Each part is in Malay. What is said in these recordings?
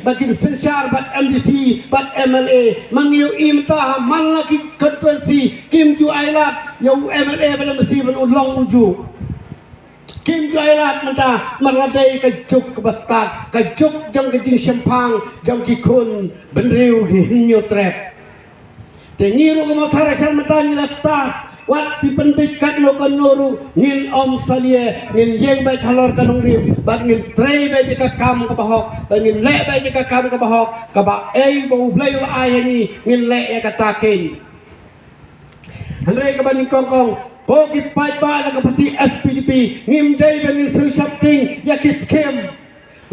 Bakin sensar bat MDC bat MLA mangiu imta man lagi konstituensi Kim Ju Ailat yang MLA pada mesti menulong uju Kim Ju Ailat menta meradai kejuk kebastat kejuk jang kejing sempang jang kikun benriu hinyo trap tengiru kemotarasan menta nyilastat wat pipendikat no kanuru ngin om salie ngin yeng baik halor kanong rim bat ngin trei baik ka kam ka bahok ngin le baik ka kam ka bahok ka ba ei bo blay ai ni ngin le ya ka takin andre ka baning kongkong ko ki pai ba la ka pati SPDP ngim dei ben ngin su something ya ki scam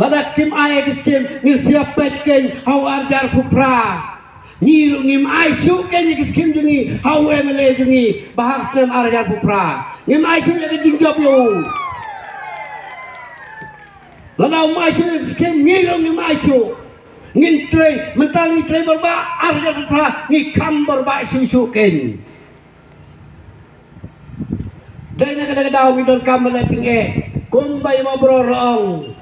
lada kim ai ki scam ngin siap peken hau arjar kupra Ngiru ngim ai su ken ki skim jungi hau MLA jungi bahak slam arjar pupra ngim ai su ya jing job yo ladau mai su skim ngiru ngim ai su ngin trei mentang ni trei berba arjar pupra ngi kam berba su ken dai na kada dau mi don kam la tinge kumbai ma bro rong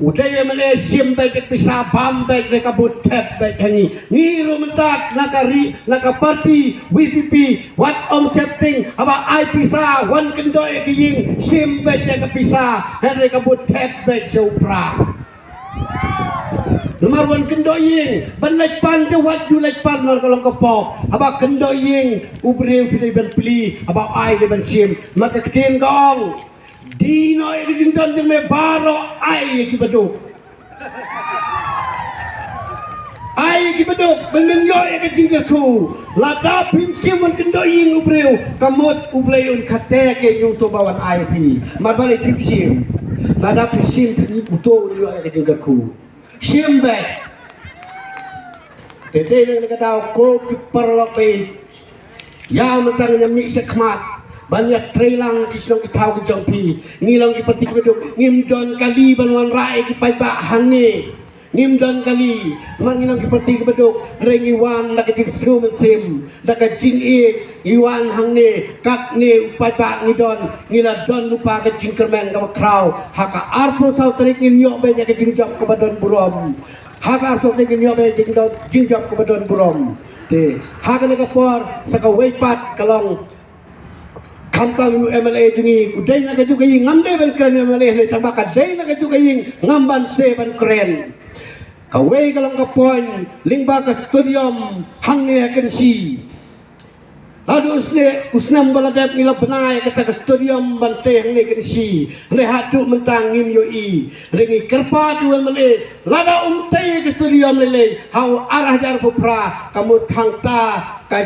Udaya mana sim baik pisah bam baik mereka butet baik hani ngiru mentak naka parti WPP what om setting apa ai pisah wan kendoi kiying sim baik mereka pisah mereka butet baik supra lemar wan kendoi ying ban lek pan ke wat ju lek pan mar kalau kepop apa kendoi ying ubreu pilih ban pili apa ai de ban sim maka ketin gong Dino yang jingdan jeng me baro ai ki beduk. Ai ki beduk ben yo yang jinggerku. Lada pim simon kendo ing ubreu kamot ubleun kate ke yu to bawan ai pi. Mar balik pim sim. Lada pim sim ni buto yo yang jinggerku. Sim be. Tete ni kata ko ki perlope. Ya mentang nyami sekmat. Banyak trailang kisong kitau ke jongpi ngilang ki pati keduk ngim don kali banwan rai ki pai ba hane ngim don kali man ngilang ki pati keduk rengi wan la ke sum sim la ke jing e iwan hangne kat ne pai ba ngi don ngila don lupa ke jingkermen ka krau haka arpo sau trik ngin yo be ke jing job ke badon burom haka arpo trik ngin yo be jing job ke badon burom te haka ne ka for saka wei pat kalong Kamkam MLA jungi udai nak juga ying ngamde ban kren MLA le tambah kadai nak juga ying ngamban se ban kren kawai kalong ka poin lingba ka studium hangne akan si lalu usnam baladap ngila benai kata ka studium bante hangne akan si rehatu mentang ngim yoi rengi kerpa tu MLA lada umtai ka studium lele hau arah jar pupra kamu thangta ka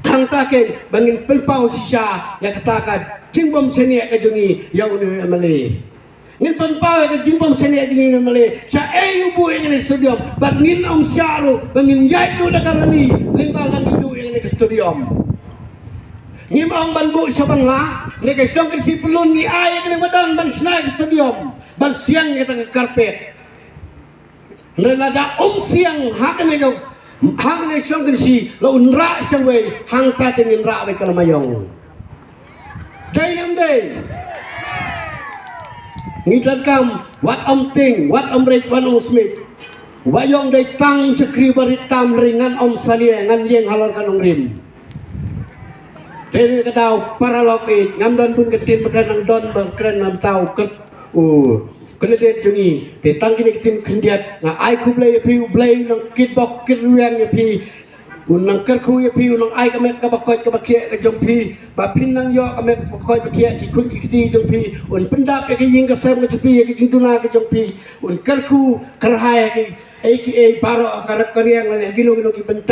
Hangtaken bangin pelpau sisa yang katakan jimbom seni ke jungi yang unu amale ngin pelpau ke jimbom seni jungi amale sa ayu bu yang di studium bangin om syaru bangin yayu dakarani lingba lang itu yang di studium ngim om banbu sabang la ne ke song si pelun ni ay ke wadang ban snack studium ban siang kita ke karpet relada om siang hakane yo hang ne song kan si lo unra sang we hang ta ten ra we kalamayong dai nam dai ni dan kam wat om ting wat om red wan om smith wayong dai tang sekri baritam ringan om salie ngan yeng halor kanong rim dai kadau para loki ngam don pun ketin pedan don berkren nam tau ket kena dia jungi, dia tangki ni kita kendiat, na ai ku blay pi blay nang kitbok kitruan ya pi, unang kerku ya pi unang ai kamet kabakoi kabakia ke jompi, bapin nang yo kamet kabakoi bakia kikun kikiti jompi, un pendap ya ke ying kesem ke jompi ya ke jintuna ke jompi, un kerku kerhai ke AKA baro karak kariang lani gino ki benta.